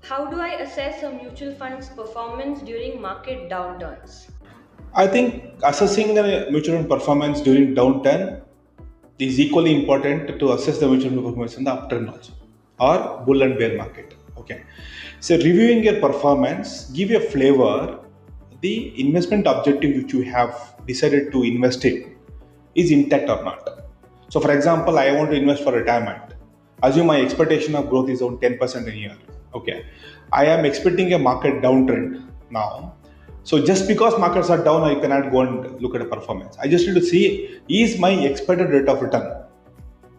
How do I assess a mutual fund's performance during market downturns? I think assessing a mutual fund performance during downturn is equally important to assess the mutual fund performance in the upturn also, or bull and bear market. Okay, so reviewing your performance give you a flavor the investment objective which you have decided to invest in is intact or not. So, for example, I want to invest for retirement. Assume my expectation of growth is around 10% a year. Okay, I am expecting a market downtrend now. So just because markets are down, I cannot go and look at a performance. I just need to see is my expected rate of return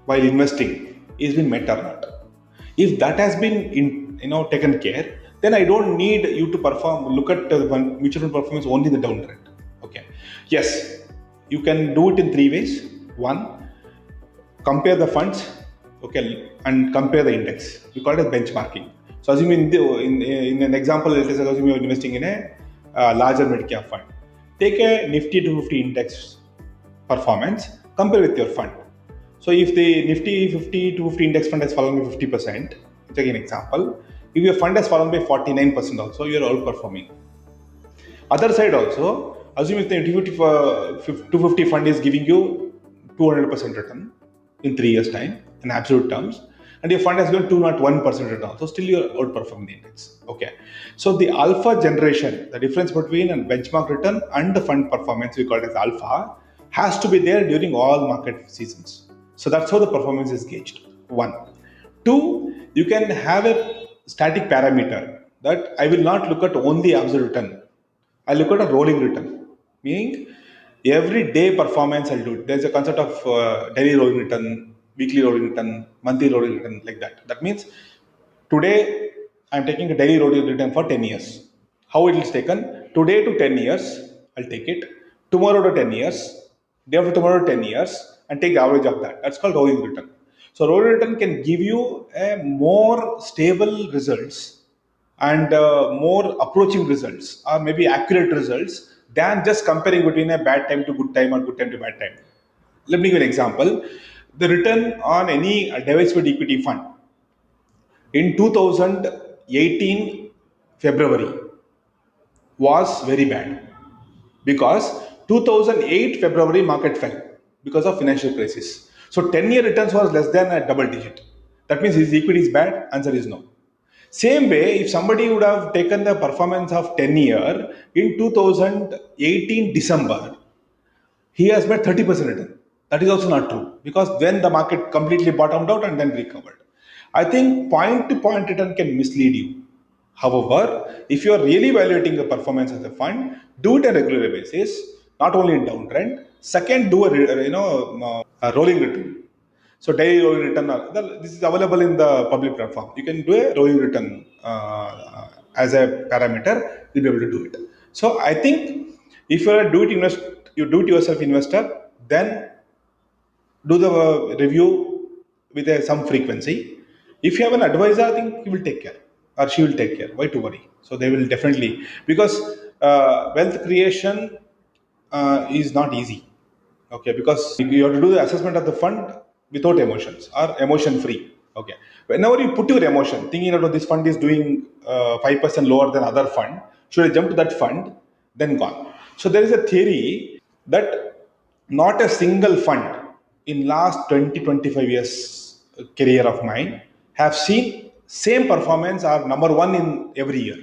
while investing is been met or not. If that has been taken care, then I don't need you to perform look at the mutual fund performance only in the downtrend. Okay, yes, you can do it in three ways. One, compare the funds, okay, and compare the index. We call it as benchmarking. So assuming in an example, let us assume you are investing in a larger mid cap fund. Take a Nifty 250 index performance, compare with your fund. So if the Nifty 50 to 50 index fund has fallen by 50%, take an example. If your fund has fallen by 49% also, you are outperforming. Other side also, assume if the Nifty 250 fund is giving you 200% return in 3 years time in absolute terms, and your fund has given 201% return, so still you are outperforming the index. Okay. So the alpha generation, the difference between a benchmark return and the fund performance, we call it as alpha, has to be there during all market seasons. So that's how the performance is gauged. One. Two, you can have a static parameter that I will not look at only absolute return. I look at a rolling return, meaning every day performance I'll do it. There's a concept of daily rolling return, weekly rolling return, monthly rolling return, like that. That means today I'm taking a daily rolling return for 10 years. How it is taken? Today to 10 years, I'll take it. Tomorrow to 10 years, day after tomorrow to 10 years, and take the average of that. That's called rolling return. So rolling return can give you a more stable results and more approaching results or maybe accurate results than just comparing between a bad time to good time or good time to bad time. Let me give an example. The return on any diversified equity fund in 2018 February was very bad because 2008 February market fell because of financial crisis. So 10-year returns was less than a double digit. That means his equity is bad. Answer is no. Same way, if somebody would have taken the performance of 10-year in 2018 December, he has made 30% return. That is also not true because then the market completely bottomed out and then recovered. I think point to point return can mislead you. However, if you are really evaluating the performance of the fund, do it on a regular basis, not only in downtrend. Second, do a rolling return. So daily rolling return, this is available in the public platform. You can do a rolling return as a parameter. You'll be able to do it. So I think if you are a you do it yourself investor, then do the review with some frequency. If you have an advisor, I think he will take care or she will take care. Why to worry? So they will definitely, because wealth creation is not easy. Okay, because you have to do the assessment of the fund without emotions or emotion free. Okay, whenever you put your emotion, thinking about this fund is doing 5% lower than other fund, should I jump to that fund? Then gone. So there is a theory that not a single fund in last 20-25 years career of mine have seen same performance or number one in every year.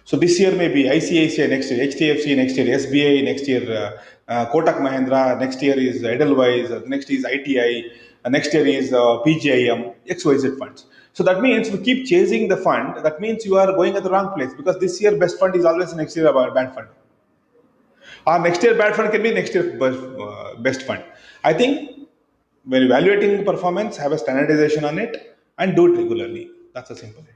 So this year maybe ICICI next year, HDFC next year, SBI next year, Kotak Mahindra next year is Edelweiss, next is ITI, next year is PGIM, XYZ funds. So that means if you keep chasing the fund, that means you are going at the wrong place because this year best fund is always next year a bad fund. Or next year bad fund can be next year best fund. I think when evaluating performance, have a standardization on it and do it regularly. That's a simple way.